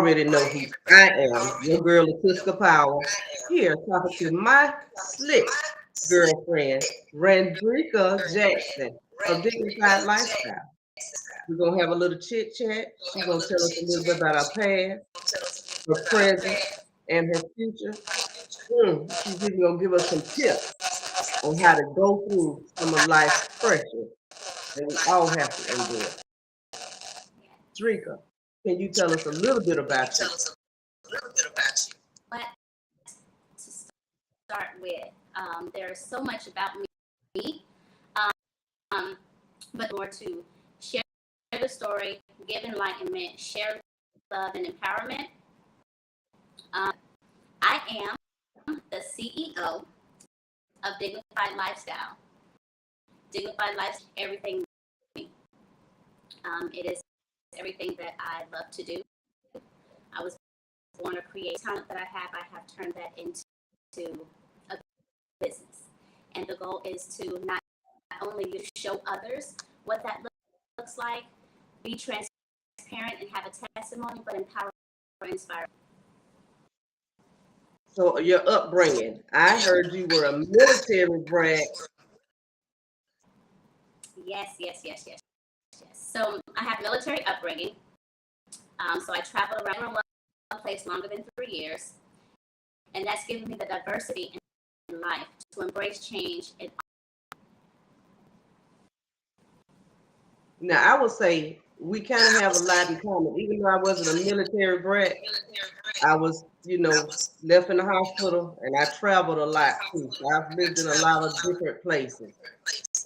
already know who I am, your girl Latiska Power, here talking to my slick girlfriend, Randrika Jackson of Dignified Lifestyle. We're gonna have a little chit chat. She's gonna tell us a little bit about our past, her present, and her future. She's even gonna give us some tips on how to go through some of life's pressure that we all have to endure. Drika, can you tell us a little bit about you? What to start with? There's so much about me, but more to share the story, give enlightenment, share love and empowerment. I am the CEO of Dignified Lifestyle. Dignified Lifestyle, everything. It is everything that I love to do. I was born to create talent that I have turned that into a business. And the goal is to not only show others what that looks like, be transparent and have a testimony, but empower and inspire. So your upbringing, I heard you were a military brat. Yes. So I have military upbringing. So I traveled around one place longer than 3 years. And that's given me the diversity in life to embrace change. Now, I would say we kind of have a lot in common. Even though I wasn't a military brat, I was, left in the hospital and I traveled a lot too. So I've lived in a lot of different places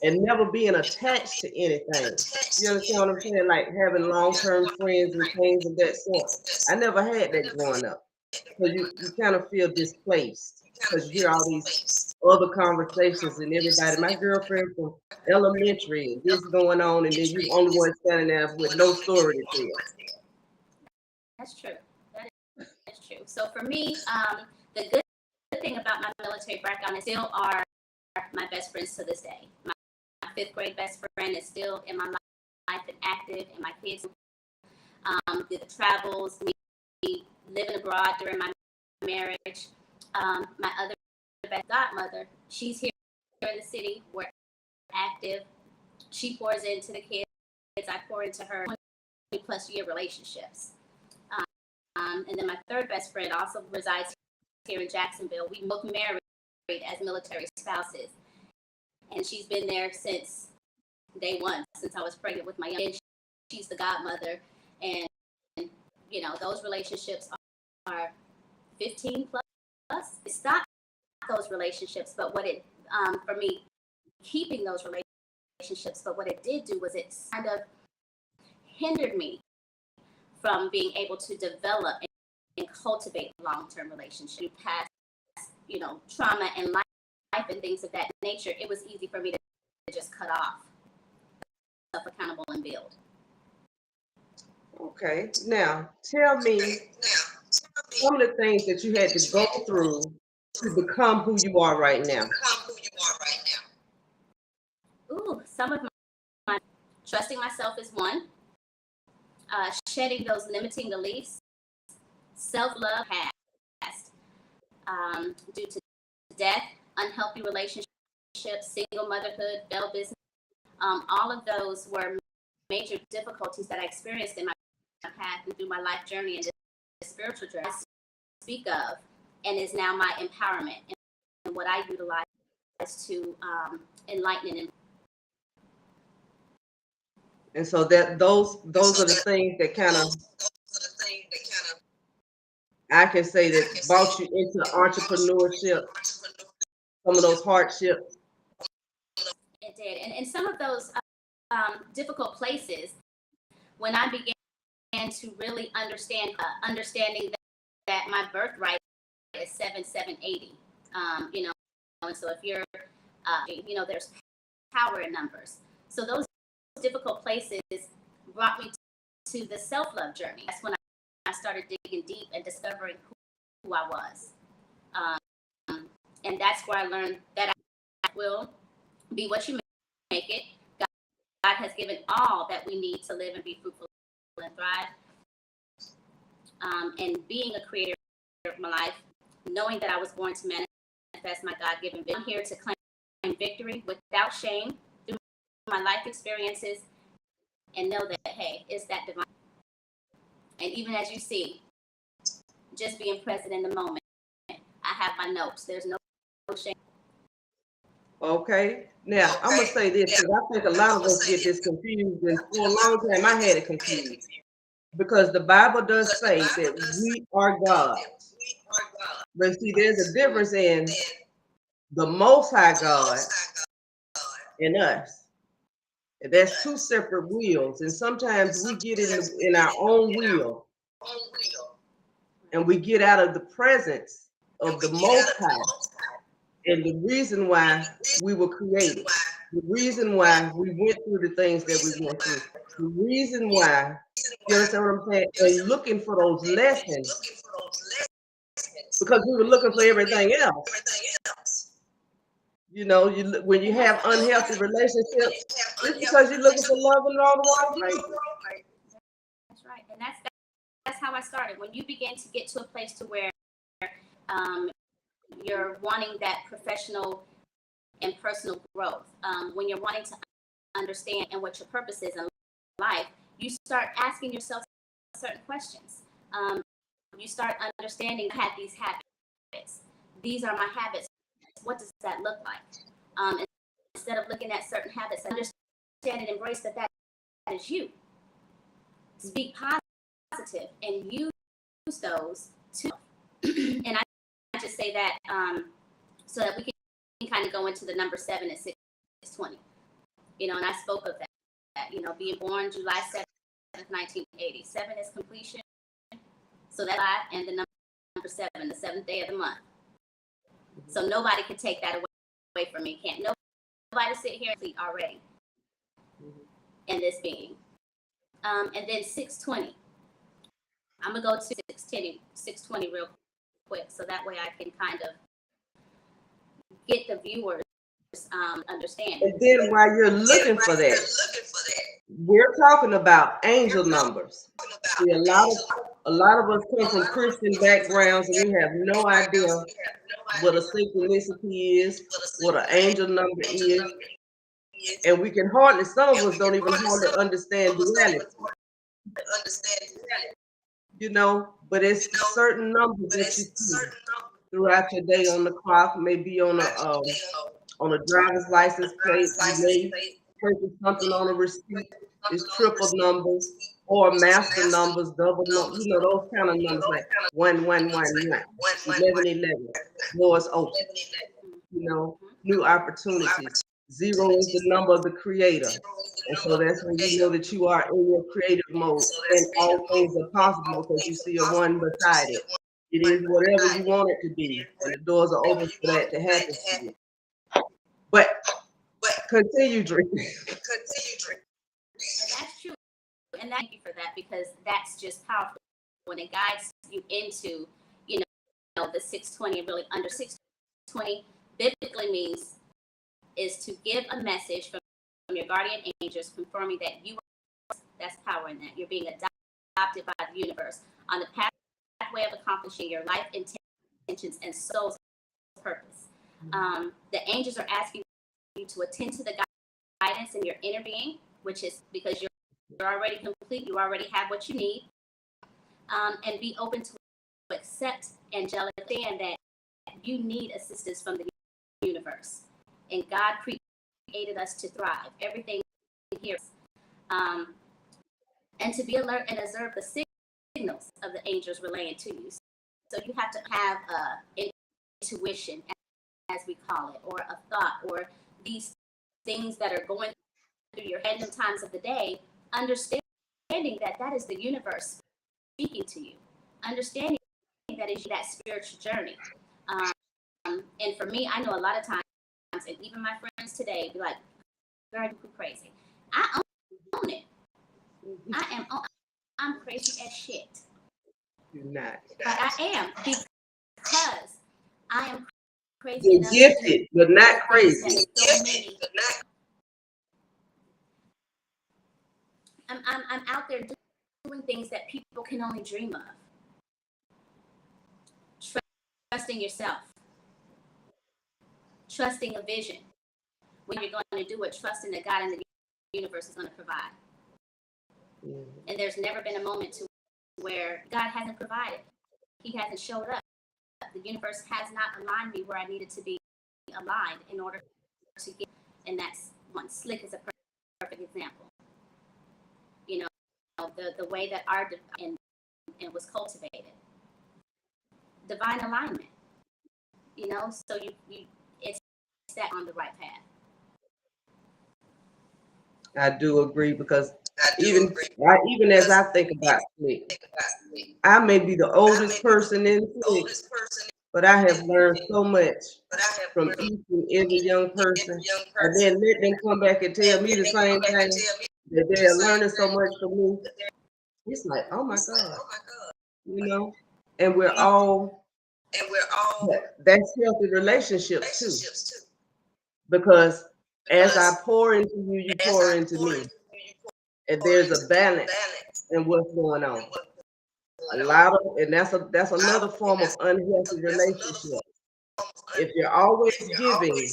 and never being attached to anything. You understand what I'm saying? Like having long-term friends and things of that sort. I never had that growing up. So you kind of feel displaced because you hear all these other conversations and everybody. My girlfriend from elementary, this going on, and then you the only one standing there with no story to tell. That's true. That is true. So for me, the good thing about my military background is still are my best friends to this day. My fifth grade best friend is still in my life and active, and my kids did the travels, me living abroad during my marriage. My other best godmother, she's here in the city. We're active. She pours into the kids. I pour into her 20+ year relationships. And then my third best friend also resides here in Jacksonville. We both married as military spouses. And she's been there since day one, since I was pregnant with my young. She's the godmother. And, those relationships are 15+. It stopped those relationships, but what it, for me, keeping those relationships, but what it did do was it kind of hindered me from being able to develop and cultivate long-term relationships past, trauma and life and things of that nature. It was easy for me to just cut off, self-accountable and build. Okay, now tell me some of the things that you had to go through to become who you are right now. Ooh, some of my trusting myself is one. Shedding those limiting beliefs, self-love past, due to death, unhealthy relationships, single motherhood, failed business. All of those were major difficulties that I experienced in my path and through my life journey and the spiritual journey I speak of, and is now my empowerment and what I utilize to enlighten And so that those are the things that kind of I can say that brought you into entrepreneurship, some of those hardships. It did. And some of those difficult places, when I began to really understanding that my birthright is 7780, and so if you're, there's power in numbers. So those difficult places brought me to the self-love journey. That's when I started digging deep and discovering who I was. And that's where I learned that I will be what you make it. God has given all that we need to live and be fruitful and thrive. and being a creator of my life, knowing that I was born to manifest my God-given vision. I'm here to claim victory without shame through my life experiences, and know that, hey, it's that divine. And even as you see, just being present in the moment, I have my notes. There's no shame. Okay. Now, I'm going to say this because I think a lot of us get this confused. And for a long time, I had it confused. Because the Bible does say that we are God. But see, there's a difference in the Most High God and us. That's two separate wills. And sometimes we get in our own will and we get out of the presence of the Most High. And the reason why we were created, the reason why we went through the things that we went through, the reason why, you understand what I'm saying? And looking for those lessons because we were looking for everything else. You know, when you have unhealthy relationships, it's because you're looking for love in all the wrong places. That's right, and that's how I started. When you begin to get to a place to where you're wanting that professional and personal growth, when you're wanting to understand and what your purpose is in life, you start asking yourself certain questions. You start understanding I have these habits. These are my habits. What does that look like? Instead of looking at certain habits, understand and embrace that is you. Speak positive and use those to. And I just say that so that we can kind of go into the number 7 and 620. You know, and I spoke of that. You know, being born July 7th, 1980. 7 is completion. So that's why, and the number 7, the 7th day of the month. So nobody can take that away from me. Can't nobody sit here and sleep already in this being. And then 620. I'm gonna go to 620 real quick, so that way I can kind of get the viewers understanding. And then while you're looking for that, we're talking about angel numbers. See, a lot of us come from Christian backgrounds and we have no idea what a synchronicity is, what an angel number is. And we can hardly, some of us don't even hardly understand duality. You know, but it's certain numbers that you see throughout your day on the clock, maybe on a driver's license plate, you may purchase something on a receipt. It's triple numbers or master numbers, double numbers, you know, those kind of numbers like 1111, 1111, doors open, you know, new opportunities. 0 is the number of the creator. And so that's when you know that you are in your creative mode and all things are possible because you see a 1 beside it. It is whatever you want it to be, and the doors are open for that to happen to you. But continue drinking. And that's true. And thank you for that, because that's just powerful when it guides you into, you know, the 620 and really under 620 biblically means is to give a message from your guardian angels confirming that you are, that's power in that. You're being adopted by the universe on the pathway of accomplishing your life intentions and soul's purpose. The angels are asking you to attend to the guidance in your inner being, which is because you're already complete, you already have what you need, and be open to accept angelic and that you need assistance from the universe. And God created us to thrive. Everything here. And to be alert and observe the signals of the angels relaying to you. So you have to have intuition, as we call it, or a thought, or these things that are going through your head in times of the day, understanding that is the universe speaking to you. Understanding that is that spiritual journey. And for me, I know a lot of times, and even my friends today be like, girl, you're crazy. I own it. I'm crazy as shit. You're not. But I am, because I am crazy. You're gifted, but not crazy. I'm out there doing things that people can only dream of. trusting yourself, trusting a vision. When you're going to do it, trusting that God and the universe is going to provide. And there's never been a moment to where God hasn't provided. He hasn't showed up. The universe has not aligned me where I needed to be aligned in order to get. And that's one. Slick is a perfect example. You know, the way that our and was cultivated. Divine alignment. You know, so you it's set on the right path. I do agree because even as I think about Slick, I may be the oldest person in Slick, but I have learned so much from each and every young person, and then let them come back and tell me the same thing that they're learning so much from me. It's like, oh my God, you know, and we're all that's healthy relationships too, because as I pour into you, you pour into me, and there's a balance in what's going on. A lot of, and that's another form of unhealthy relationship. If you're always giving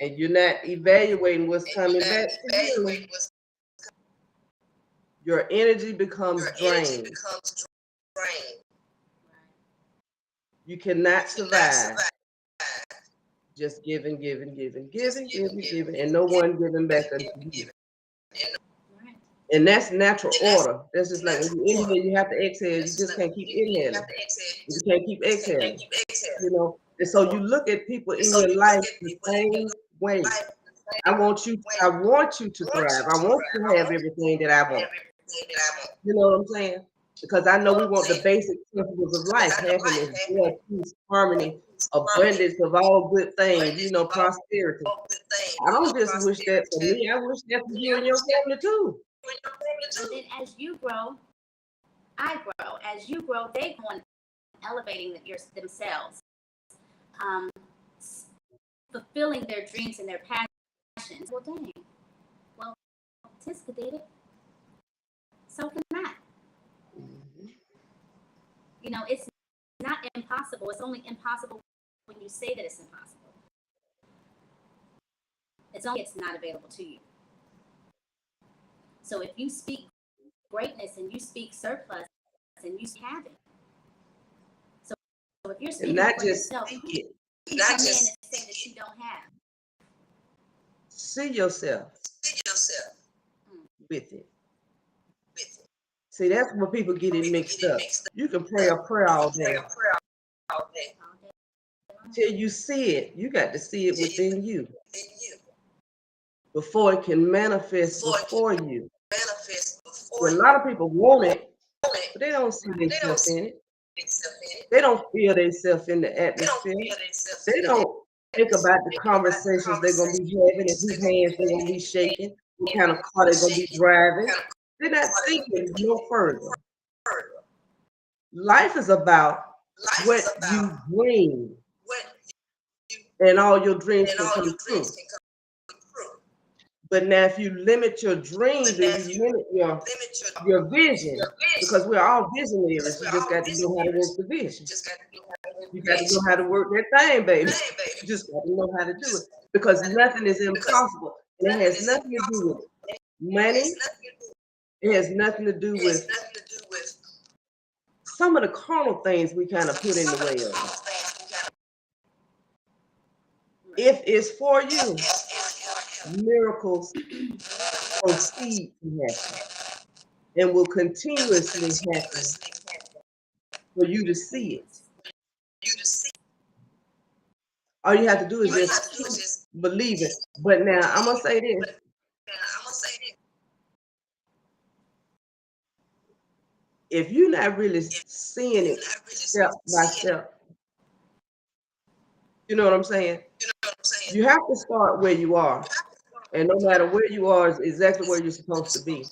and you're not evaluating what's coming back to you, your energy becomes drained. You cannot survive just giving, and no one giving back unto you. And that's natural order. That's just like when you inhale, you have to exhale. You just can't keep inhaling. You can't keep exhaling. You know. And so you look at people in your life the same way. I want you to thrive. I want you to have everything that I want. You know what I'm saying? Because I know we want the basic principles of life: happiness, joy, peace, harmony, abundance of all good things. You know, prosperity. I don't just wish that for me. I wish that for you and your family too. And then as you grow, I grow. As you grow, they go on elevating themselves, fulfilling their dreams and their passions. Well, dang. Well, Tiska did it. So can I. You know, it's not impossible. It's only impossible when you say that it's impossible. It's not available to you. So if you speak greatness and you speak surplus and you have it. So if you're speaking for yourself, you come in and say that you don't have. See yourself with it. See, that's where people get it mixed up. You can pray a prayer all day. Till you see it, you got to see it within you before it can manifest before you. So a lot of people want it, but they don't see themselves in it. They don't feel themselves in the atmosphere. They don't think about the conversations they're going to be having and whose hands they're going to be shaking, what kind of car they're going to be driving. They're not thinking no further. Life is about what you dream, and all your dreams can come true. But now, if you limit your dreams and you limit your vision, because we're all visionaries, you just got to know how to work the vision. You got to know how to work that thing, baby. You just got to know how to do it, because nothing is impossible. And it has nothing to do with money. It has nothing to do with some of the carnal things we kind of put in the way of. If it's for you, miracles proceed to happen and will continuously happen for you to see it. All you have to do is just believe it. But now I'm gonna say this. If you're not really seeing it step by step, you know what I'm saying? You have to start where you are. And no matter where you are is exactly where you're supposed to be.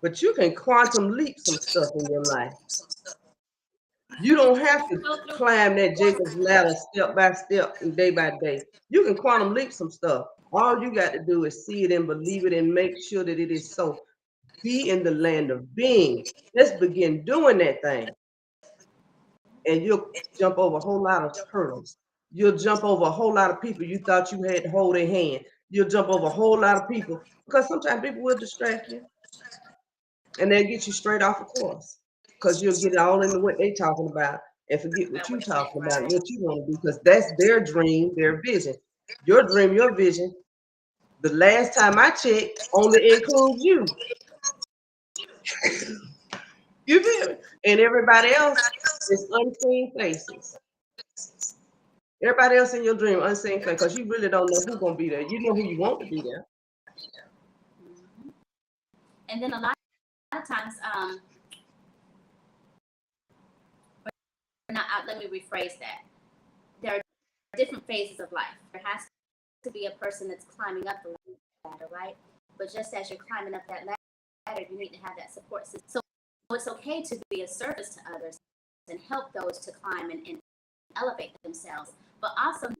But you can quantum leap some stuff in your life. You don't have to climb that Jacob's ladder step by step and day by day. You can quantum leap some stuff. All you got to do is see it and believe it and make sure that it is so. Be in the land of being. Let's begin doing that thing. and you'll jump over a whole lot of hurdles. You'll jump over a whole lot of people you thought you had to hold their hand. You'll jump over a whole lot of people because sometimes people will distract you and they'll get you straight off the course because you'll get all into what they talking about and forget what you talking about and what you want to do because that's their dream, their vision. Your dream, your vision, the last time I checked, only includes you. You feel me? And everybody else is unseen faces. Everybody else in your dream, unseen face, because you really don't know who's gonna be there. You know who you want to be there. Mhm. And then a lot of times, let me rephrase that. There are different phases of life. There has to be a person that's climbing up the ladder, right? But just as you're climbing up that ladder, you need to have that support system. So it's okay to be a service to others and help those to climb and elevate themselves. But also,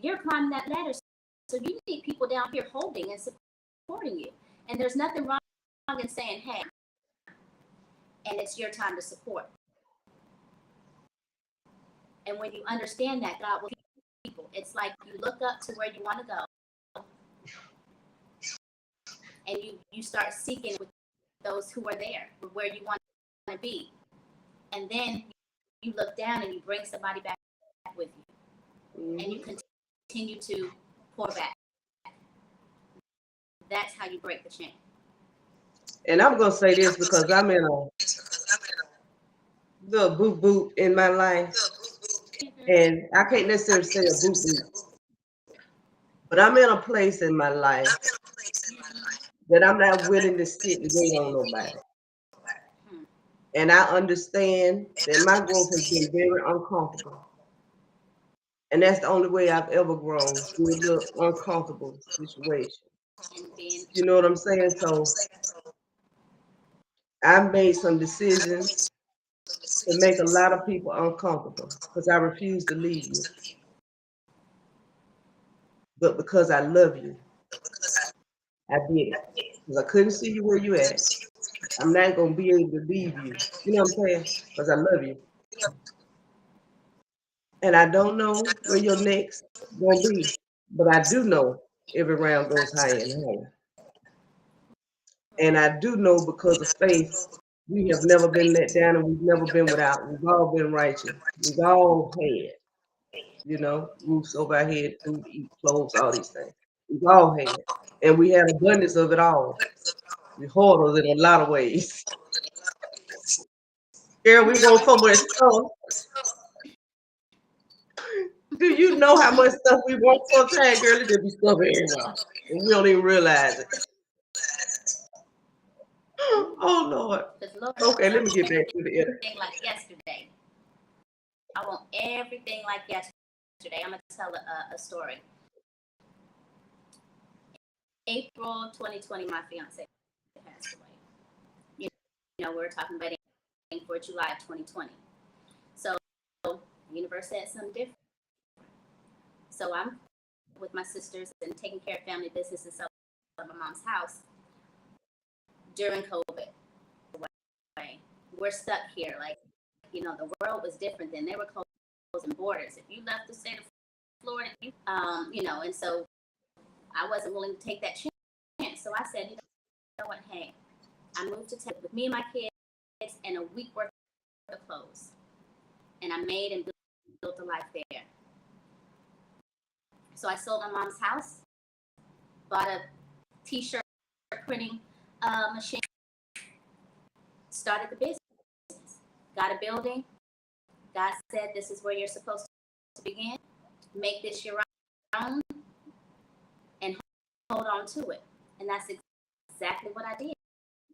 you're climbing that ladder, so you need people down here holding and supporting you. And there's nothing wrong in saying, hey, and it's your time to support. And when you understand that, God will keep people. It's like you look up to where you want to go, and you start seeking with those who are there, where you want to be. And then you look down and you bring somebody back with you. And you continue to pour back. That's how you break the chain. And I'm gonna say this because I'm in a little boot boot in my life, and I can't necessarily say a boot boot, but I'm in a place in my life that I'm not willing to sit and wait on nobody. And I understand that my growth has been very uncomfortable. And that's the only way I've ever grown through a little uncomfortable situation. You know what I'm saying? So I've made some decisions to make a lot of people uncomfortable because I refuse to leave you. But because I love you, I did it. Because I couldn't see you where you at. I'm not gonna be able to leave you. You know what I'm saying? Because I love you. And I don't know where your next gonna be, but I do know every round goes higher and higher. And I do know because of faith, we have never been let down and we've never been without. We've all been righteous. We've all had, roofs over our head, food to eat, clothes, all these things. We've all had. And we had abundance of it all. We hoarders in a lot of ways. Girl, we want so much stuff. Do you know how much stuff we want sometimes, girl? It just be stuff everywhere. And we don't even realize it. Oh Lord. Okay, let me get back to the end. Like yesterday. I want everything like yesterday. I'm gonna tell a story. April 2020, my fiance passed away. You know, we were talking about it for July of 2020. So the universe said something different. So I'm with my sisters and taking care of family business and stuff at my mom's house during COVID. We're stuck here. Like, the world was different then. They were closing borders. If you left the state of Florida, and so I wasn't willing to take that chance. So I said, you know what, hey, I moved to Texas with me and my kids and a week worth of clothes. And I made and built a life there. So I sold my mom's house, bought a t-shirt printing machine, started the business, got a building. God said, this is where you're supposed to begin. Make this your own and hold on to it. And that's exactly what I did.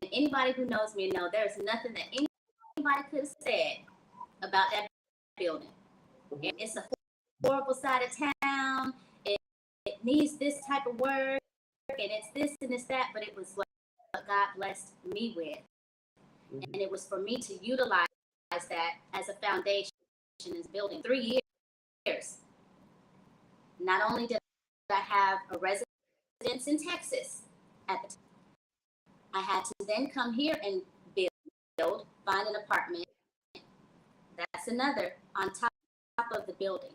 And anybody who knows me know there's nothing that anybody could have said about that building. It's a horrible side of town. It needs this type of work, and it's this and it's that, but it was what God blessed me with. And it was for me to utilize that as a foundation in building 3 years. Not only did I have a residence in Texas at the time, I had to then come here and find an apartment, That's another on top of the building.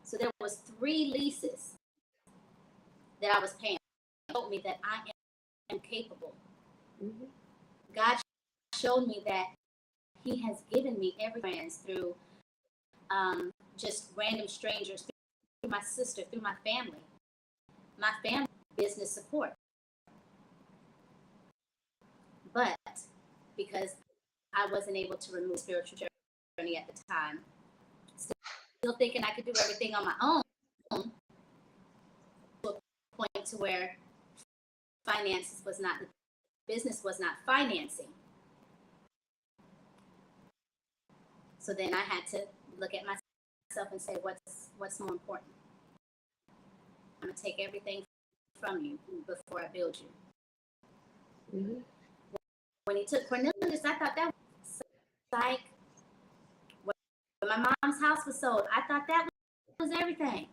So there was 3 leases that I was paying. It told me that I am capable. Mm-hmm. God showed me that He has given me every friends through just random strangers, through my sister, through my family business support. But because I wasn't able to remove spiritual journey at the time, still thinking I could do everything on my own, to a point to where finances was not, the business was not financing. So then I had to look at myself and say, what's more important? I'm gonna take everything from you before I build you. Mm-hmm. When He took Cornelius, I thought that was like, when my mom's house was sold, I thought that was everything.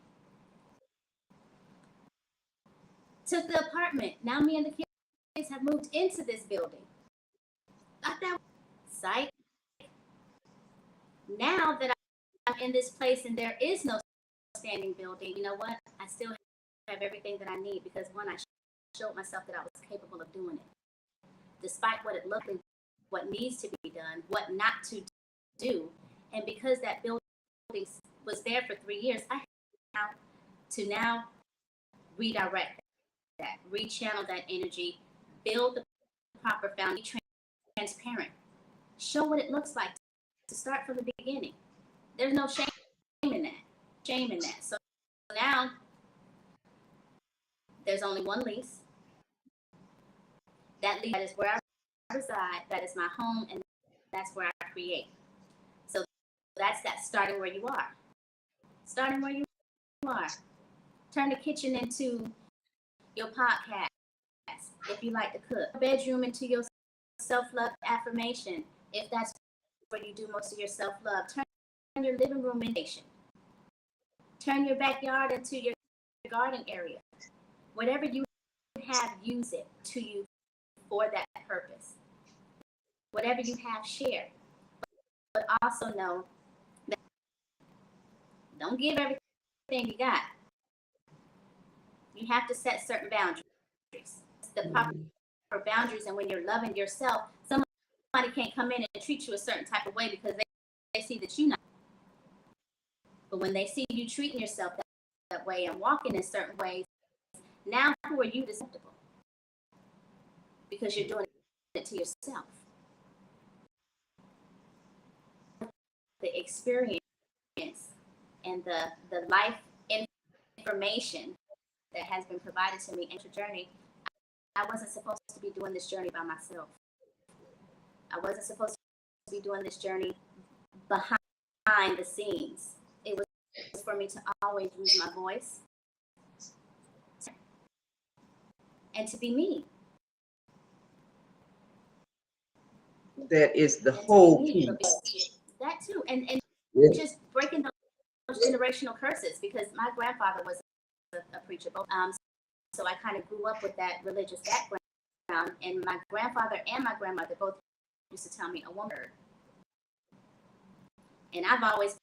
Took the apartment. Now me and the kids have moved into this building. Thought that was psych. Now that I'm in this place and there is no standing building, you know what? I still have everything that I need, because one, I showed myself that I was capable of doing it, despite what it looked like, what needs to be done, what not to do. And because that building was there for 3 years, I have to now redirect that, rechannel that energy, build the proper foundation, transparent, show what it looks like to start from the beginning. There's no shame in that. So now there's only one lease. That lease, that is where I reside, that is my home, and that's where I create. So that's that, starting where you are. Starting where you are. Turn the kitchen into your podcast, if you like to cook. Bedroom into your self-love affirmation, if that's where you do most of your self-love. Turn your living room into meditation. Turn your backyard into your garden area. Whatever you have, use it to you for that purpose. Whatever you have, share. But also know that don't give everything you got. You have to set certain boundaries. The proper boundaries, and when you're loving yourself, somebody can't come in and treat you a certain type of way because they see that you're not. But when they see you treating yourself that way and walking in certain ways, now who are you acceptable? Because you're doing it to yourself. The experience and the life information that has been provided to me in the journey, I wasn't supposed to be doing this journey by myself. I wasn't supposed to be doing this journey behind the scenes. It was for me to always use my voice and to be me. That is the whole key. That too, and Yes. just breaking those generational curses, because my grandfather was a preacher. So I kind of grew up with that religious background, and my grandfather and my grandmother both used to tell me a woman. And I've always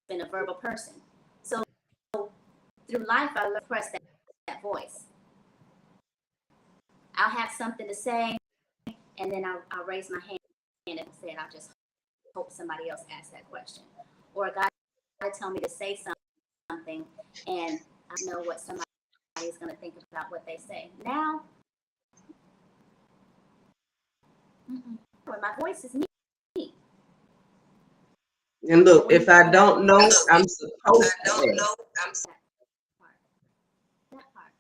been a verbal person. So through life, I learned to press that voice. I'll have something to say, and then I'll raise my hand and say it. I'll just hope somebody else asks that question. Or God will tell me to say something, and I know what somebody is going to think about what they say. Now, my voice is me. And look, if I don't know, I'm supposed to ask. That part.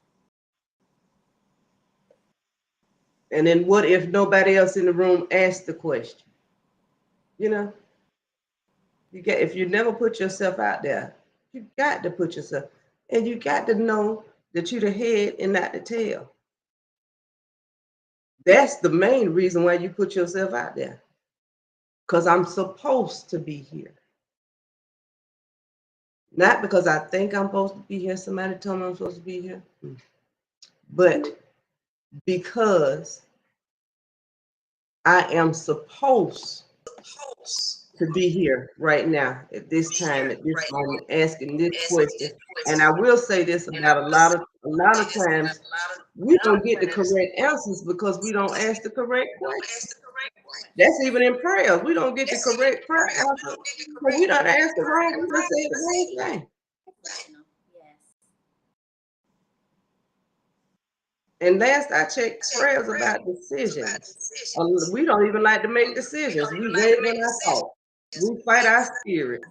And then what if nobody else in the room asks the question? You know, if you never put yourself out there, you got to put yourself, and you got to know that you're the head and not the tail. That's the main reason why you put yourself out there. Because I'm supposed to be here. Not because I think I'm supposed to be here. Somebody told me I'm supposed to be here. But because I am supposed to be here right now at this time, at this moment, asking this question. And I will say this about a lot of times we don't get the correct answers because we don't ask the correct question. That's even in prayers. We don't get the correct prayer answer. So we don't ask the wrong, we just say the wrong thing. Yes. And last I checked, prayers about decisions. We don't even like to make decisions. We waver in our thought. We fight our spirit.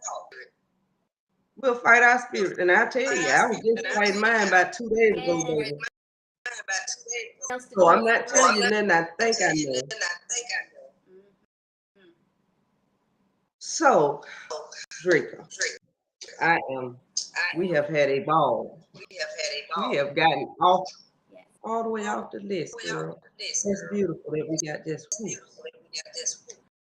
We'll fight our spirit. And I tell you, I was just fighting mine about 2 days ago, Yes. baby. Else to So do I'm it for not the telling Lord. you nothing I think I know. Mhm. So, Draco, I am, we have had a ball. We have gotten off Yes. all the way off the list, girl. That's beautiful that we got this. Whew.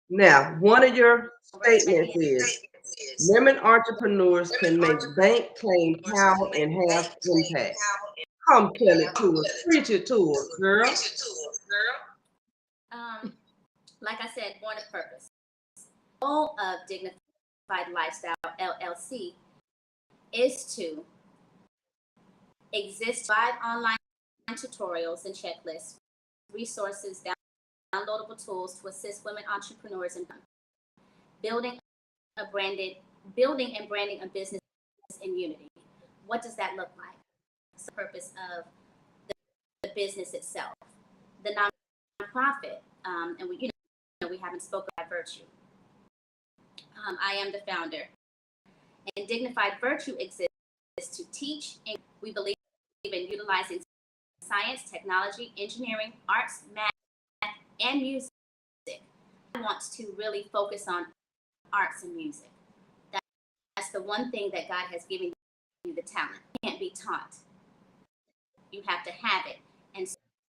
Now, one of your Go right statements in. is women entrepreneurs can make bank, claim power, and have impact. Come tell it to us. Preach it to us, girl. Like I said, born of purpose. Goal of Dignified Lifestyle LLC is to exist, provide online tutorials and checklists, resources, downloadable tools to assist women entrepreneurs in building a branded, building and branding a business in unity. What does that look like? It's the purpose of the business itself, the nonprofit, and we haven't spoken about virtue. I am the founder, and Dignified Virtue exists to teach, and we believe in utilizing science, technology, engineering, arts, math, and music. I want to really focus on arts and music. That's the one thing that God has given you, the talent. It can't be taught. You have to have it. And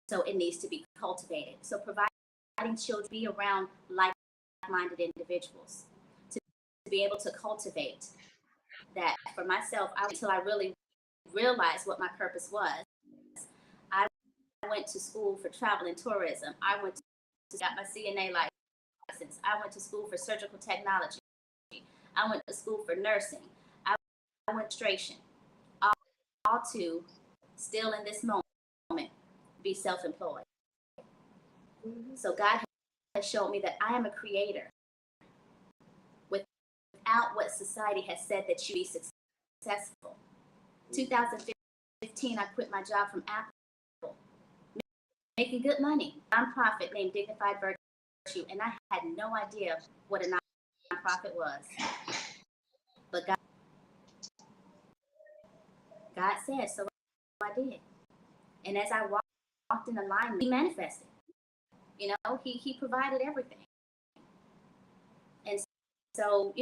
so it needs to be cultivated. So providing children be around like-minded individuals to be able to cultivate that. For myself, until I really realized what my purpose was, I went to school for travel and tourism. I went to got my CNA license. I went to school for surgical technology. I went to school for nursing. I went administration. All to still in this moment be self-employed. So God has showed me that I am a creator without what society has said that you be successful. 2015, I quit my job from Apple, making good money. Nonprofit named Dignified Virtue, and I had no idea what a nonprofit was. But God said, so I did. And as I walked in alignment, He manifested. He provided everything. And so,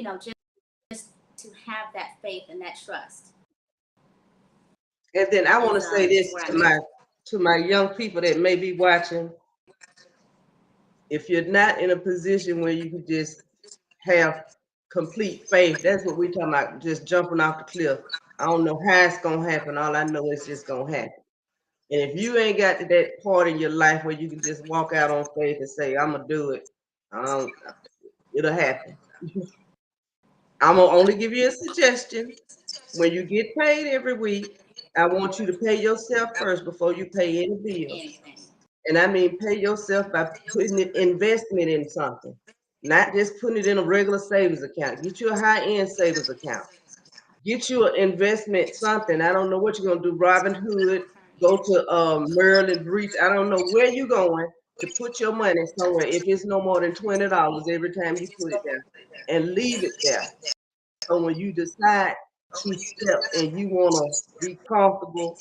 just to have that faith and that trust. And then I want to say this Where to I'm at. my young people that may be watching. If you're not in a position where you can just have complete faith, that's what we're talking about, just jumping off the cliff. I don't know how it's gonna happen. All I know is just gonna happen. And if you ain't got to that part in your life where you can just walk out on faith and say, I'm gonna do it, um, it'll happen. I'm gonna only give you a suggestion. When you get paid every week, I want you to pay yourself first before you pay any bills. Anything. And I mean pay yourself by putting it investment in something, not just putting it in a regular savings account. Get you a high-end savings account. Get you an investment something. I don't know what you're gonna do. Robin Hood, go to Merlin Breach. I don't know where you're going to put your money somewhere. If it's no more than $20 every time you put it there, and leave it there. So when you decide to step and you wanna be comfortable,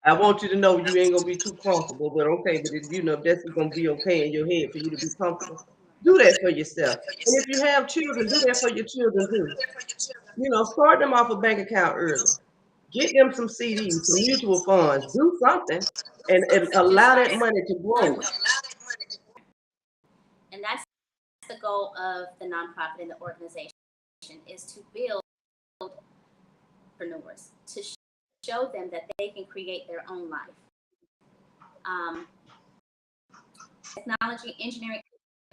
I want you to know you ain't gonna be too comfortable, but okay, but if that's gonna be okay in your head for you to be comfortable, do that for yourself. And if you have children, do that for your children too. Start them off a bank account early. Get them some CDs, some mutual funds, do something and Just allow that right. money to grow. And that's the goal of the nonprofit and the organization is to build entrepreneurs, to show them that they can create their own life. Technology, engineering,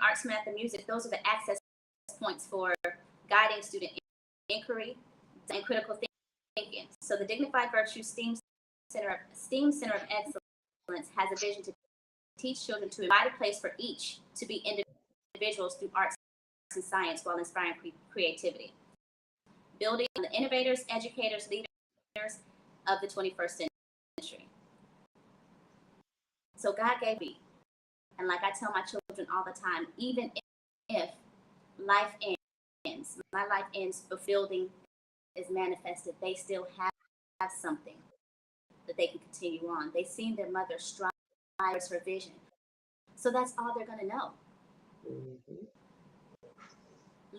arts, math, and music, those are the access points for guiding student inquiry and critical thinking. So the Dignified Virtue STEAM Center of Excellence has a vision to teach children to provide a place for each to be individuals through arts and science while inspiring creativity. Building on the innovators, educators, leaders of the 21st century. So God gave me, and like I tell my children all the time, even if life ends, my life ends, fulfilling is manifested, they still have something that they can continue on. They've seen their mother strive towards her vision. So that's all they're going to know. Mm-hmm.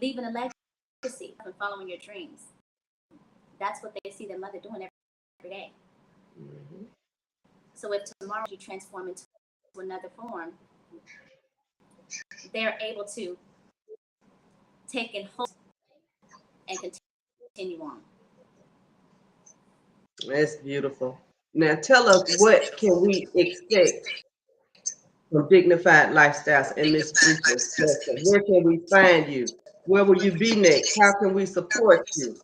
Leaving a legacy and following your dreams. That's what they see their mother doing every day. Mm-hmm. So if tomorrow you transform into another form, they're able to take and hold and continue on. That's beautiful. Now tell us, what can we expect from Dignified Lifestyles and Miss Bruce's Blessing? Where can we find you? Where will you be next? How can we support you?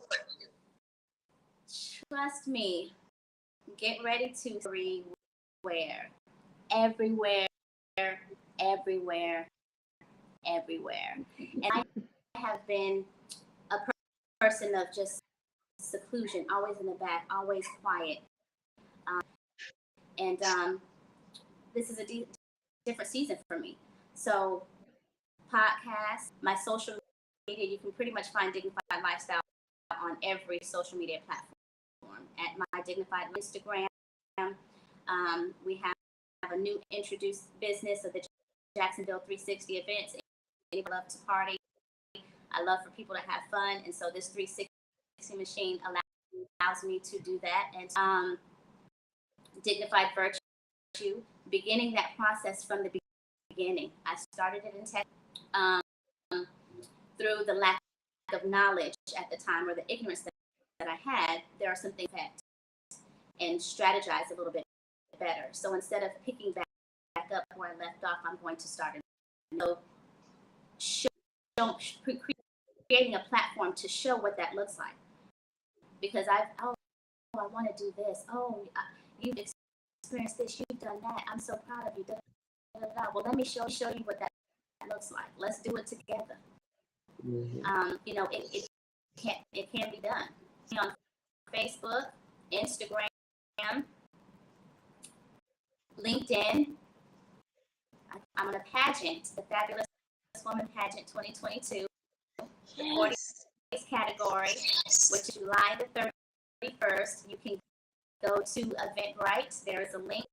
Trust me, get ready to everywhere, everywhere. And I have been a person of just seclusion, always in the back, always quiet. And this is a different season for me. So, podcast, my social media, you can pretty much find Dignified Lifestyle on every social media platform. At my Dignified Instagram, we have a new introduced business of the Jacksonville 360 events. I love to party. I love for people to have fun, and so this 360 machine allows me to do that. And Dignified Virtue, beginning that process from the beginning. I started it in Texas through the lack of knowledge at the time, or the ignorance that I had. There are some things that and strategize a little bit better. So instead of picking back up where I left off, I'm going to start creating a platform to show what that looks like. Because I want to do this. You've experienced this, you've done that. I'm so proud of you. Da, da, da, da. Well, let me show you what that looks like. Let's do it together. Mm-hmm. It can be done. On Facebook, Instagram, LinkedIn. I'm on a pageant, the Fabulous Woman Pageant 2022, the 40s category, which is July the 31st. You can go to Eventbrite. There is a link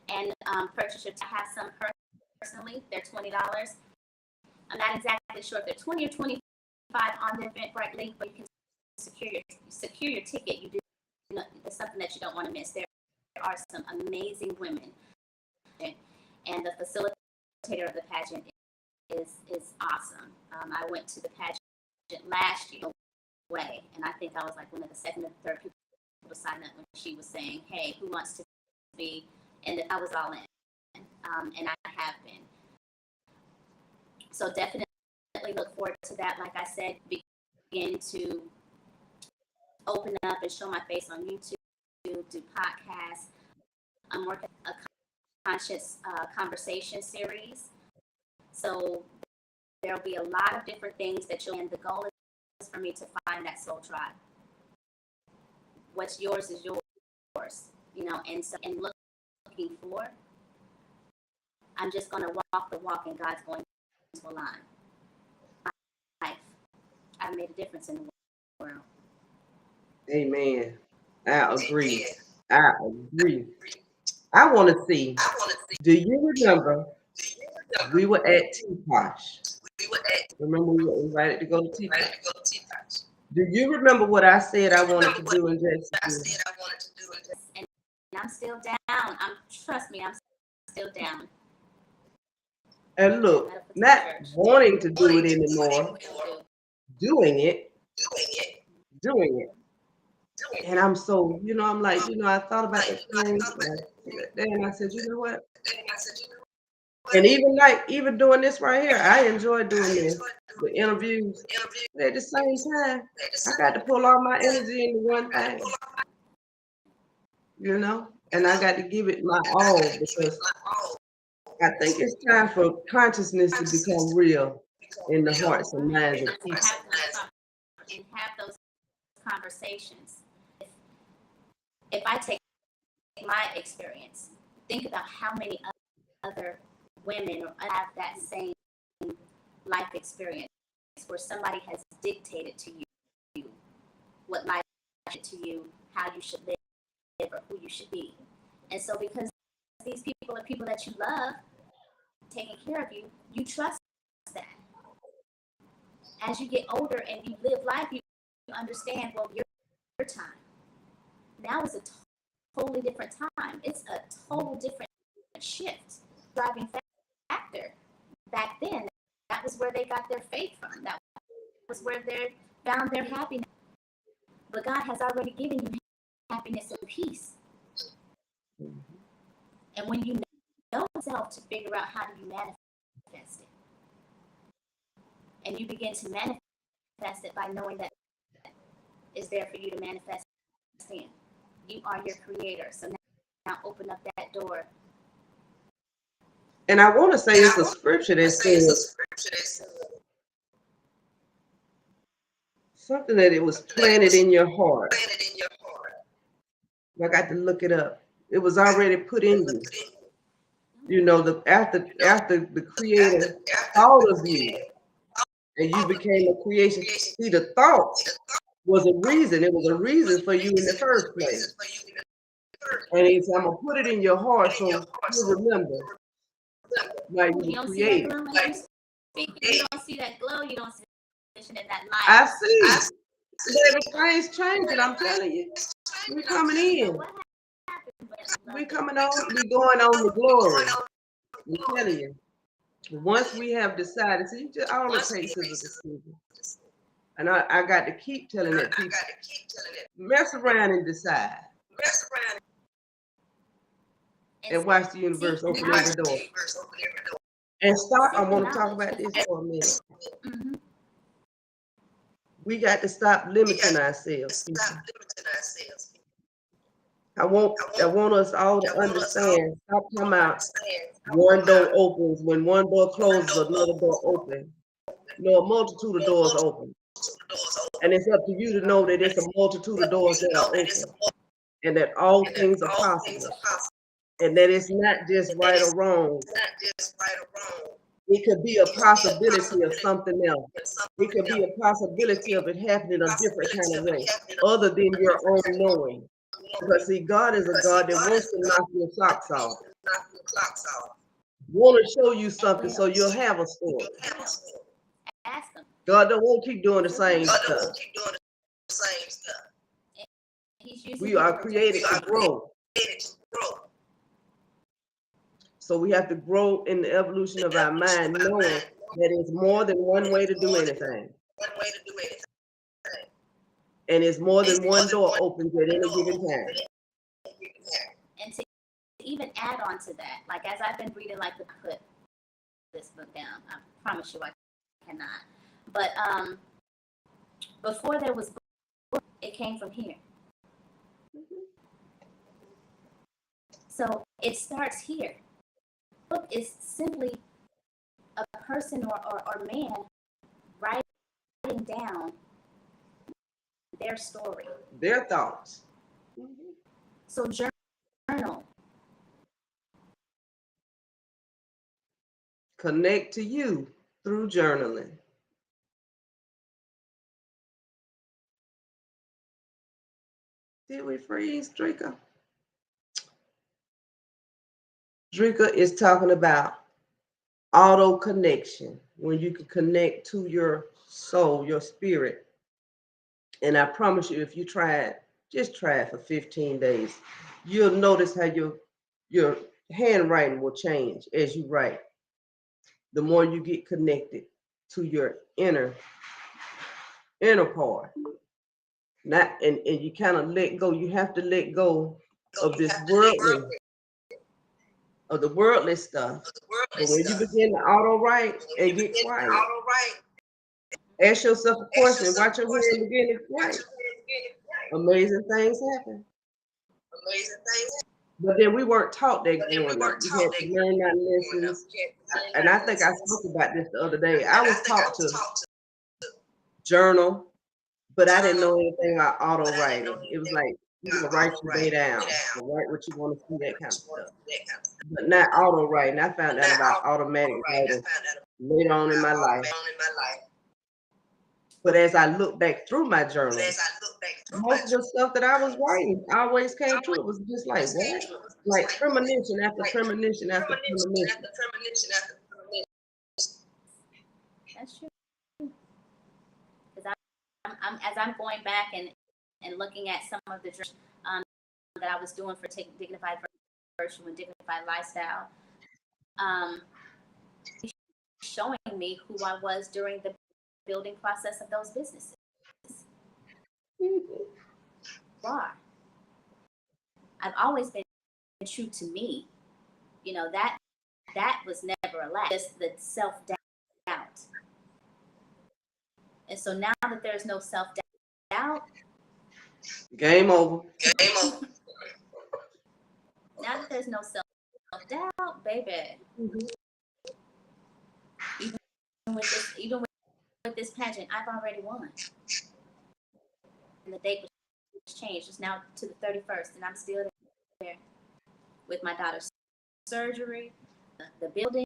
and purchase your. I have some personally. They're $20. I'm not exactly sure if they're 20 or 25 on the Eventbrite link, but you can secure your ticket. You do. It's something that you don't want to miss. There are some amazing women, and the facilitator of the pageant is awesome. I went to the pageant last year way, and I think I was like one of the second or third people to sign up when she was saying, "Hey, who wants to be?" And I was all in, and I have been. So definitely look forward to that. Like I said, begin to open up and show my face on YouTube, do podcasts. I'm working a conscious conversation series. So there'll be a lot of different things that and the goal is for me to find that soul tribe. What's yours is yours, and looking for. I'm just going to walk the walk, and God's going to align. My life, I've made a difference in the world. Amen. I agree. I agree. I want to see. Do you remember we were at T-Posh? Remember we were invited to go to T-Posh? Do you remember what I said I wanted to do in Jacksonville? And I'm still down. Trust me, I'm still down. And look, not wanting to do it anymore, doing it. And I'm so, I'm like, I thought about that thing. And I said, you know what? And even doing this right here, I enjoy doing this. The interviews. But at the same time, I got to pull all my energy into one thing, and I got to give it my all because I think it's time for consciousness to become real in the hearts and minds of and people. have those conversations. If I take my experience, think about how many other women have that same life experience where somebody has dictated to you what life is to you, how you should live, or who you should be. And so because these people are people that you love, taking care of you, you trust that. As you get older and you live life, you understand, well, your time now is a totally different time. It's a total different shift. Driving factor back then, that was where they got their faith from. That was where they found their happiness. But God has already given you happiness and peace. And when you know yourself to figure out how do you manifest it, and you begin to manifest it by knowing that is there for you to manifest in. You are your creator. So now open up that door. And I want to say it's a scripture that says something that it was planted in your heart. I got to look it up. It was already put in you. After the creator thought of you and you became a creation. See, the thought was a reason. It was a reason for you in the first place. And he said, I'm gonna put it in your heart so you remember why you were created. You don't see that glow, you don't see in that light. I see. Everything's changing, I'm telling you. We're coming in. We're coming on, we're going on the glory. I'm telling you. Once we have decided, see, all it takes is a decision. And I got to keep telling that people, mess around and decide. And watch the universe open every door. And stop, I want to talk about this for a minute. Mm-hmm. We got to stop limiting ourselves. I want us all to understand, stop talking about one door opens, when one door closes, another door opens. A multitude of doors open. And it's up to you to know that it's a multitude of doors that are open. And that all things are possible. And that it's not just right or wrong. It could be a possibility of something else. It could be a possibility of it happening a different kind of way, other than your own knowing. Because see, God is a God that wants to knock your socks off. Want to show you something so you'll have a story. God don't want to keep doing the same stuff. We are created to grow. So we have to grow in the evolution of our mind, knowing that it's more than one way to do anything. And it's more than one door opens at any given time. And to even add on to that, like as I've been reading, like the put this book down, I promise you I cannot. But before there was book, it came from here. So it starts here. Book is simply a person or man writing down their story, their thoughts. So journal. Connect to you through journaling. Did we freeze, Drika? Drika is talking about auto connection, when you can connect to your soul, your spirit. And I promise you, if you try it, just try it for 15 days. You'll notice how your handwriting will change as you write. The more you get connected to your inner part. And you kind of let go. You have to let go of this worldly, of the worldly stuff, But when you begin to auto write and get quiet, ask yourself a question, watch your hand begin to quiet. Amazing things happen. But then we weren't taught that growing up. We had to learn our lessons. And I think I spoke about this the other day. I was taught to journal, but I didn't know anything about auto writing. It was like, you know, write your day down, or write what you want to see, that kind of stuff. But not auto writing. I found out about automatic writing later on in my life. But as I look back through my journal, most of the stuff that I was writing always came true. It was just like, what? Like premonition after premonition after premonition. That's true. Because as I'm going back and looking at some of the um, that I was doing for Dignified Virtue and Dignified Lifestyle, showing me who I was during the building process of those businesses. Why? I've always been true to me. You know, that was never a lie. Just the self-doubt. And so now that there's no self-doubt, Game over. now that there's no self-doubt, baby, even with this pageant, I've already won. And the date was changed. It's now to the 31st, and I'm still there with my daughter's surgery, the building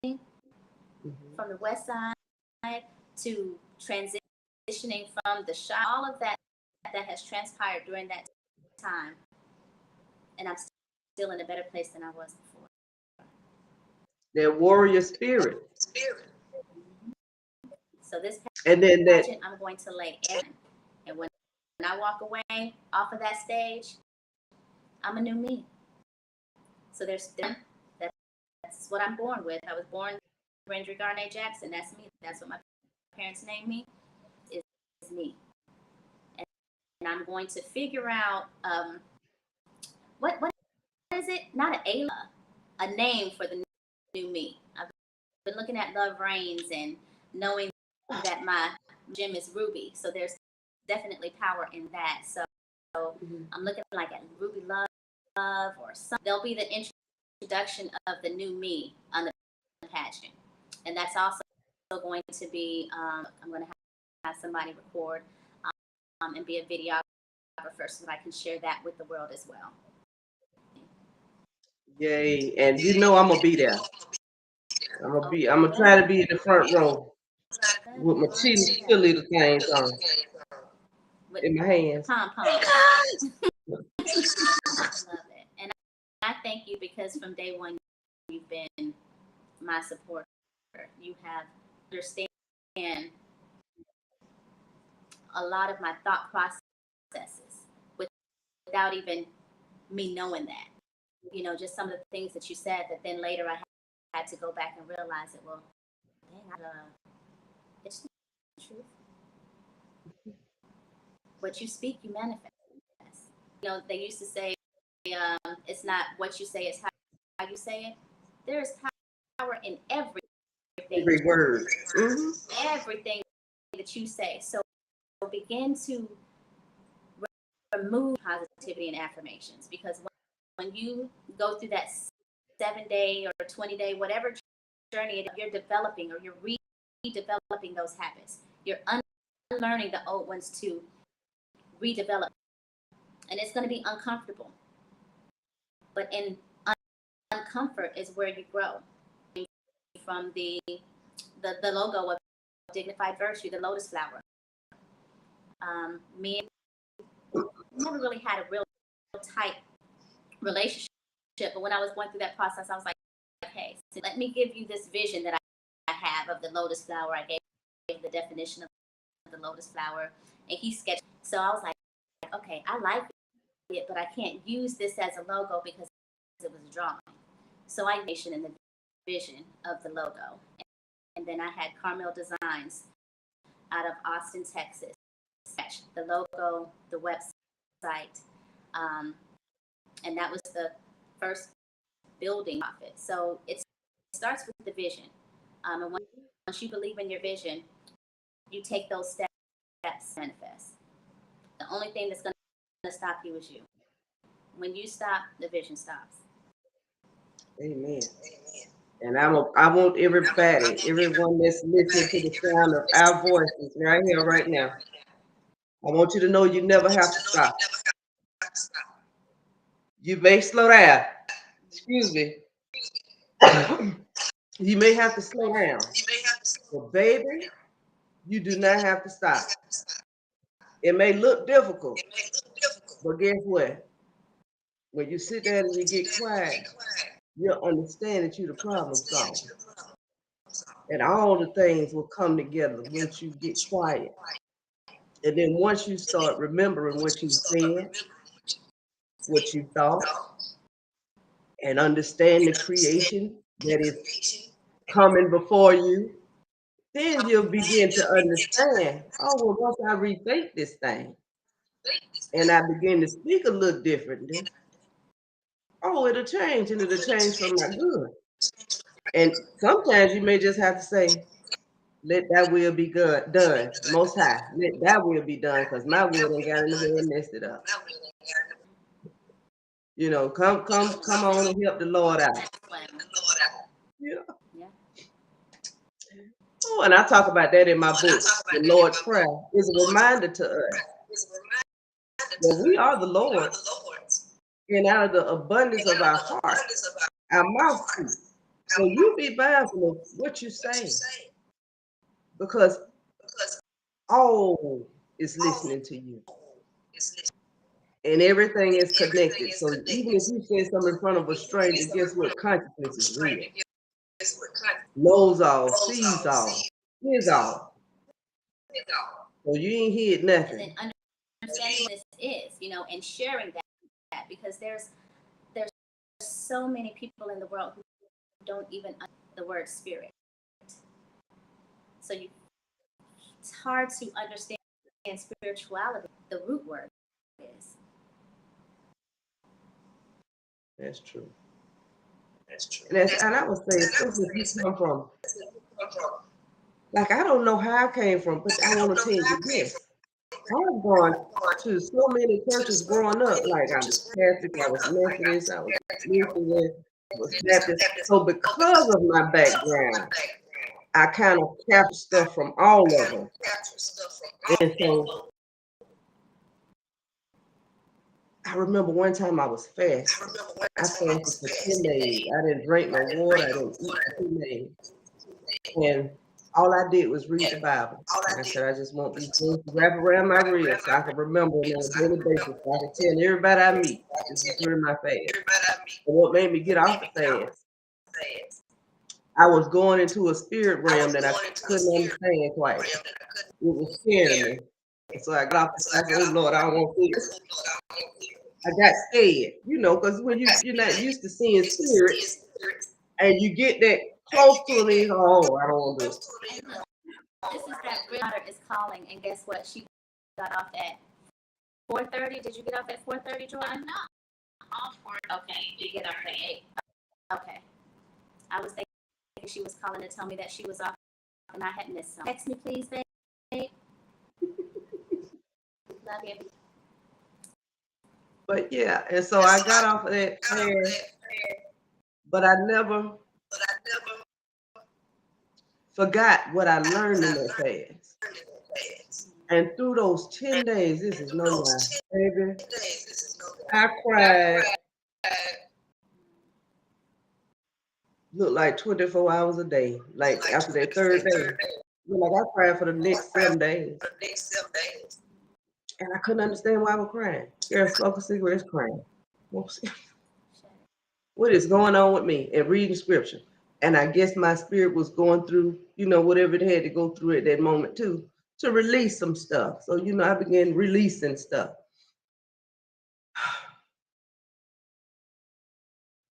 from the west side to transitioning from the shop, all of that has transpired during that time. And I'm still in a better place than I was before. That warrior spirit. So this and then that pageant, I'm going to lay everything. And when I walk away off of that stage, I'm a new me. So that's what I'm born with. I was born Rendry Garnett Jackson. That's me. That's what my parents named me. Is me. And I'm going to figure out what is it? Not a name for the new me. I've been looking at Love Reigns and knowing that my gym is Ruby. So there's definitely power in that. So I'm looking like at Ruby Love or something. There'll be the introduction of the new me on the pageant. And that's also going to be, I'm going to have somebody record and be a videographer so that I can share that with the world as well. Yay. And you know I'm going to be there. I'm going to try to be in the front row with my cheerleader things on in my hands. Pom-pom. I love it. And I thank you because from day one, you've been my supporter. You have understand a lot of my thought processes without even me knowing that. You know, just some of the things that you said that then later I had to go back and realize that, well, dang, it's the truth. What you speak, you manifest. You know, they used to say, it's not what you say, it's how you say it. There is power in everything. Every word. Everything that you say. So begin to remove positivity and affirmations, because when you go through that 7-day or 20-day, whatever journey you're developing, or you're redeveloping those habits, you're unlearning the old ones to redevelop. And it's going to be uncomfortable. But in uncomfort is where you grow. From the logo of Dignified Virtue, the lotus flower. Me and never really had a real tight relationship, but when I was going through that process, I was like, okay, so let me give you this vision that I have of the lotus flower. I gave the definition of the lotus flower, and he sketched. So I was like, okay, I like it, but I can't use this as a logo because it was a drawing. So I mentioned in the vision of the logo. And then I had Carmel Designs out of Austin, Texas. The logo, the website, and that was the first building of it. So it's starts with the vision. And once you believe in your vision, you take those steps to manifest. The only thing that's going to stop you is you. When you stop, the vision stops. Amen. And I want everybody, everyone that's listening to the sound of our voices right here, right now. I want you to know you never have to stop. You may slow down. Excuse me. You may have to slow down. But baby, you do not have to stop. It may look difficult, but guess what? When you sit there and you get quiet, you'll understand that you're the problem solver. And all the things will come together once you get quiet. And then once you start remembering what you said, what you thought, and understand the creation that is coming before you, then you'll begin to understand, oh, well, once I rethink this thing and I begin to speak a little differently, oh, it'll change and it'll change for my good. And sometimes you may just have to say, let that will be good done. Most high. Let that will be done because my will done got in the way and messed it up. You know, come on and help the Lord out. Yeah. Oh, and I talk about that in my book. The Lord's Prayer is a reminder to us that we are the Lord's, and out of the abundance of our heart, our mouth speaks. So you be mindful of what you say, because all is listening to you, and everything is connected. So even if you say something in front of a stranger, guess what? Consciousness is real. Knows all, sees all, hears all. So you ain't heard nothing. And understanding this is, and sharing that, because there's so many people in the world who don't even understand the word spirit. So it's hard to understand spirituality. The root word is. That's true. And I would say, especially if you come from, like, I don't know how I came from, but I want to tell you this. I was going to so many churches growing up. Like, I was Catholic, I was Methodist, I was Lutheran, I was Baptist. So because of my background, I kind of captured stuff from all of them. And so I remember one time I was fasting. I fasted for 10 days. I didn't drink no water. I didn't eat for 2 days. And all I did was read the Bible. And I said, I just want these things to wrap around my ribs so I can remember them on a daily basis. So I can tell everybody I meet, this is during my fast. And what made me get off the fast, I was going into a spirit realm that I couldn't understand quite. It was scaring me. And so I got off the fast. Oh, Lord, I don't want this. I got scared, because when you're not used to seeing spirits and you get that close to me, oh, I don't want this. This is that granddaughter is calling, and guess what? She got off at 4:30. Did you get off at 4:30, Jordan? No. Okay, you get off at 8. Okay. I was thinking she was calling to tell me that she was off, and I had missed some. Text me, please, babe. Love you. But yeah, and so I got off of that fast, but I never forgot what I learned in that fast. And through those 10 days, this is no lie, baby, I cried, looked like 24 hours a day. Like after that third day, like I cried for the next 7 days. And I couldn't understand why I was crying. Girl, smoking cigarettes, crying. What is going on with me? And reading scripture. And I guess my spirit was going through, whatever it had to go through at that moment too, to release some stuff. So, I began releasing stuff.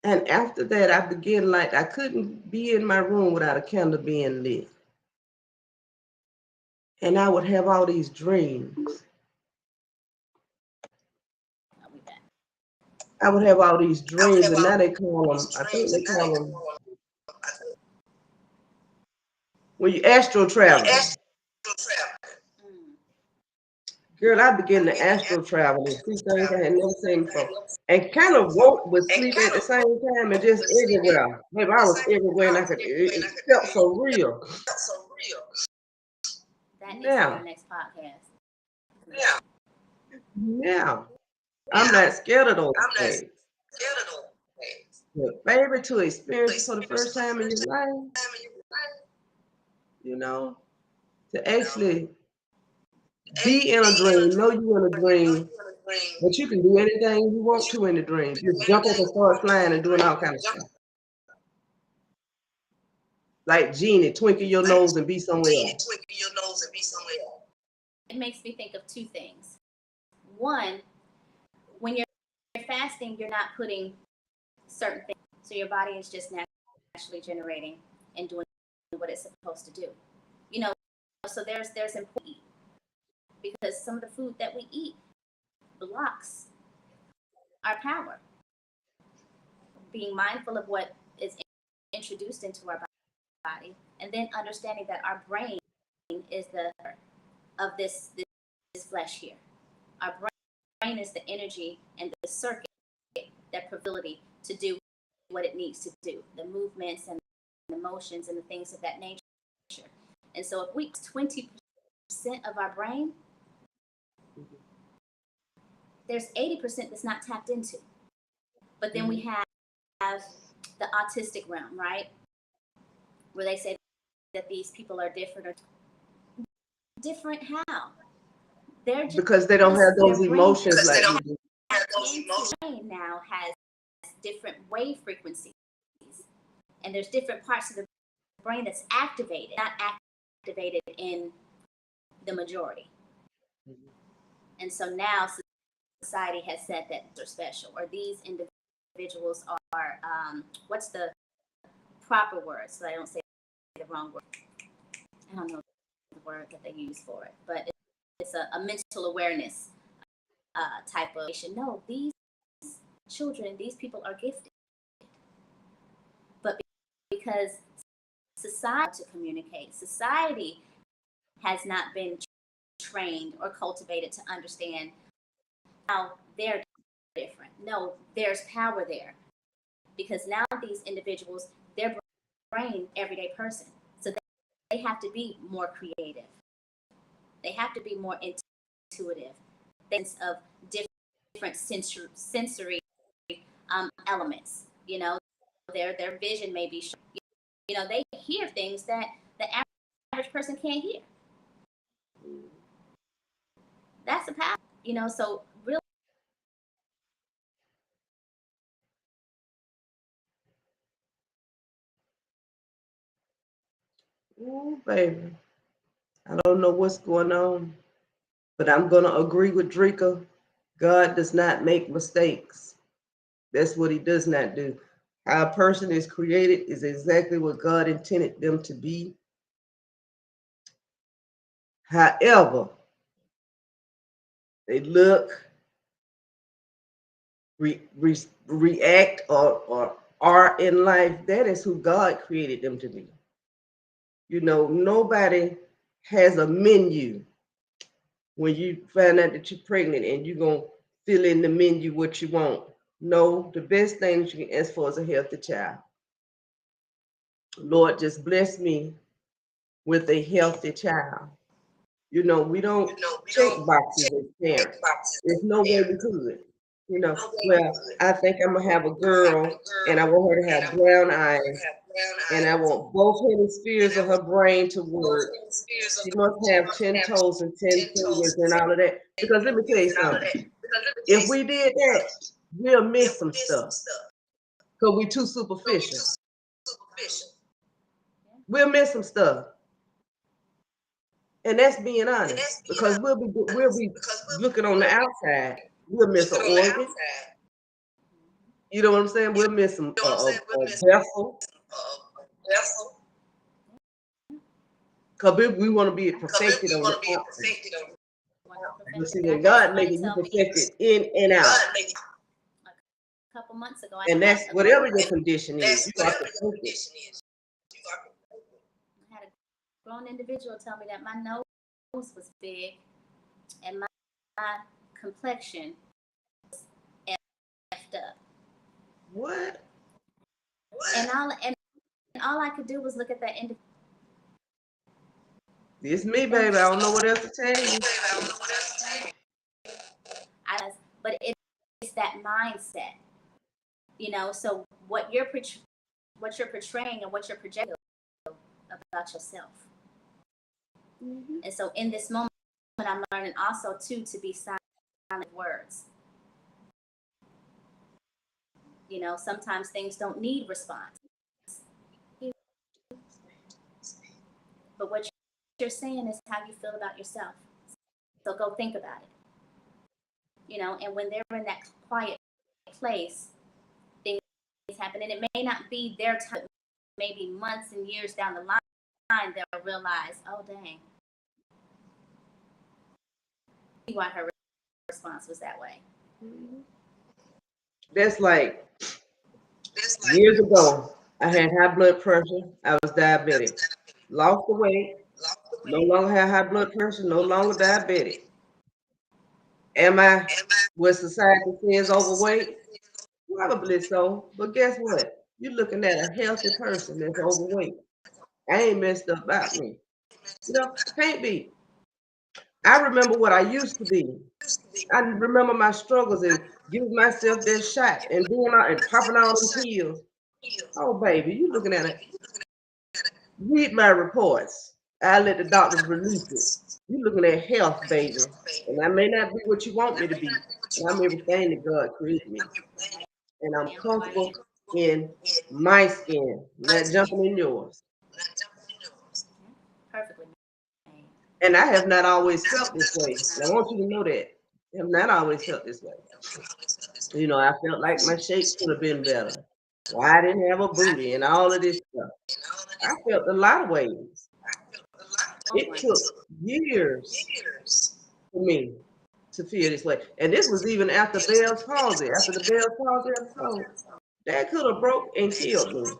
And after that, I began I couldn't be in my room without a candle being lit. And I would have all these dreams. I would have all these dreams, and now they call them, I think they call them when you astral traveling. Girl, I began to astral travel and see things I had never seen before. And kind of woke but sleep at the same time and just everywhere. Maybe I was everywhere and it felt so real. That needs to be Now, our next podcast. now, I'm not scared of those things. But baby, to experience it for the first time in your life, you know, to actually be in a dream, know you in a dream, but you can do anything you want to in the dream. Just jump up and start flying and doing all kind of stuff. Like Genie, twinkle your nose and be somewhere else. It makes me think of two things. One, when you're fasting, you're not putting certain things, so your body is just naturally generating and doing what it's supposed to do. You know, so there's important, because some of the food that we eat blocks our power. Being mindful of what is introduced into our body, and then understanding that our brain is the of this flesh here. Our brain is the energy and the circuit, that ability to do what it needs to do, the movements and the motions and the things of that nature. And so if we 20% of our brain, there's 80% that's not tapped into. But then we have the autistic realm, right? Where they say that these people are different. Or different how? They're just, because they don't have those emotions like we do. Brain now has different wave frequencies, and there's different parts of the brain that's activated, not activated in the majority. And so now society has said that they're special, or these individuals are what's the proper word, so I don't say the wrong word. I don't know the word that they use for it, but it's a mental awareness type of. No, these children, these people are gifted, but because society to communicate, society has not been trained or cultivated to understand how they're different. No, there's power there, because now these individuals, their brain, everyday person, so they have to be more creative. They have to be more intuitive. Sense of different sensory elements. You know, their vision may be, you know, they hear things that the average person can't hear. That's a power, you know. So really, Ooh, baby, I don't know what's going on, but I'm gonna agree with Drika. God does not make mistakes. That's what he does not do. How a person is created is exactly what God intended them to be. However, they look, react, or are in life, that is who God created them to be. You know, nobody has a menu when you find out that you're pregnant and you're going to fill in the menu what you want. No, the best thing that you can ask for is a healthy child. Lord, just bless me with a healthy child. You know, we don't check boxes as parents. There's no way we could. You know, well, I think I'm gonna have a girl and I want her to have brown eyes and I want both hemispheres of her brain to work. She must have 10 toes and 10 fingers and all of that. Because let me tell you something. If we did that, we'll miss some stuff. Because we're too superficial. We'll miss some stuff. And that's being honest. Because we'll be looking on the outside. We'll miss an organ. You know what I'm saying? We'll miss some a vessel. Because we want to be perfected on the outside. But see, when God made it, you perfected in and out. a couple months ago, And that's whatever your condition is, you are perfected. I had grown individual tell me that my nose was big and my complexion effed up. What? And all I could do was look at that individual. It's me, baby. I don't know what else to tell you. But it's that mindset, So what you're portraying and what you're projecting about yourself. Mm-hmm. And so in this moment, I'm learning also too to be silent with words. Sometimes things don't need response. But what you're saying is how you feel about yourself. So go think about it. And when they're in that quiet place, things happen. And it may not be their time, maybe months and years down the line, they'll realize, oh, dang. Why her response was that way. That's like years ago, I had high blood pressure. I was diabetic. Lost the weight. No longer have high blood pressure. No longer diabetic. Am I what society says overweight? Probably so. But guess what? You're looking at a healthy person that's overweight. I ain't messed up about me. Can't be. I remember what I used to be. I remember my struggles and giving myself that shot and doing out and popping all them pills. Oh, baby, you looking at it. Read my reports. I let the doctors release it. You looking at health, baby. And I may not be what you want me to be, but I'm everything that God created me. And I'm comfortable in my skin, not jumping in yours. Perfectly. And I have not always felt this way. And I want you to know that. I have not always felt this way. I felt like my shape could have been better. Why I didn't have a booty and all of this stuff. I felt a lot of ways. It took years for me to feel this way. And this was even after Bell's palsy, after the Bell's palsy episode. That could have broke and killed me.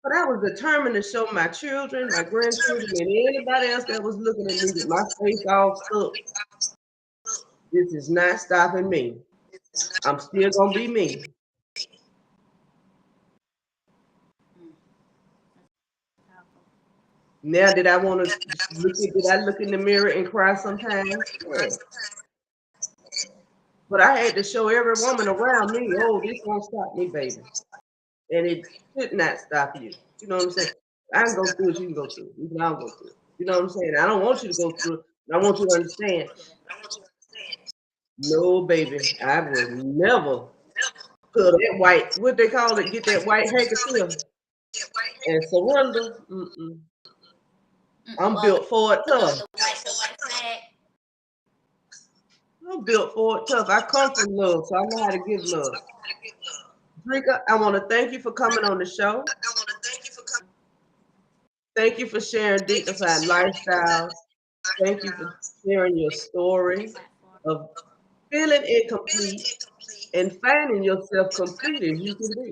But I was determined to show my children, my grandchildren, and anybody else that was looking at me with my face all stuck. This is not stopping me. I'm still gonna be me. Now did I want to look in the mirror and cry sometimes? Yeah. But I had to show every woman around me, oh, this won't stop me, baby. And it should not stop you. You know what I'm saying? I can go through it, you can go through it. You can all go through it. You know what I'm saying? I don't want you to go through it. I want you to understand. No, baby, I will never put that white, what they call it, get that white handkerchief and surrender. I'm built for it tough. I'm built for it tough. I come from love, so I know how to give love. Drika, I want to thank you for coming on the show. Thank you for sharing Dignified Lifestyle. Thank you for sharing your story of feeling incomplete and finding yourself complete as you can be.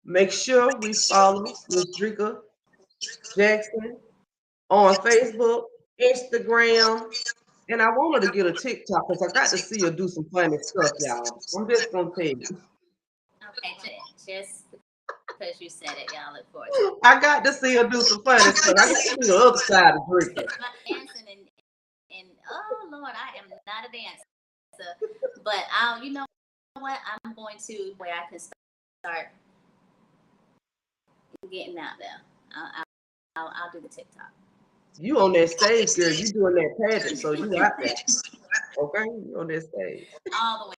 Make sure we follow Miss Drika Jackson on Facebook, Instagram, and I want her to get a TikTok because I got to see her do some funny stuff, y'all. I'm just gonna tell you. Okay, just because you said it, y'all look forward to it. I got to see her do some funny stuff. I got to see the other side of Drika. Dancing and oh Lord, I am not a dancer, but you know what? I'm going to where I can start getting out there. I'll do the TikTok. You on that stage, girl. You doing that pageant, so you out there. Okay, you on that stage. All the way.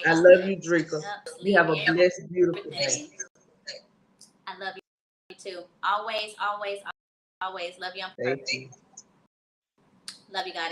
I love you, Drika. You have a blessed, beautiful day. I love you too. Always, always, always. Love you. I'm perfect. Thank you. Love you, goddess.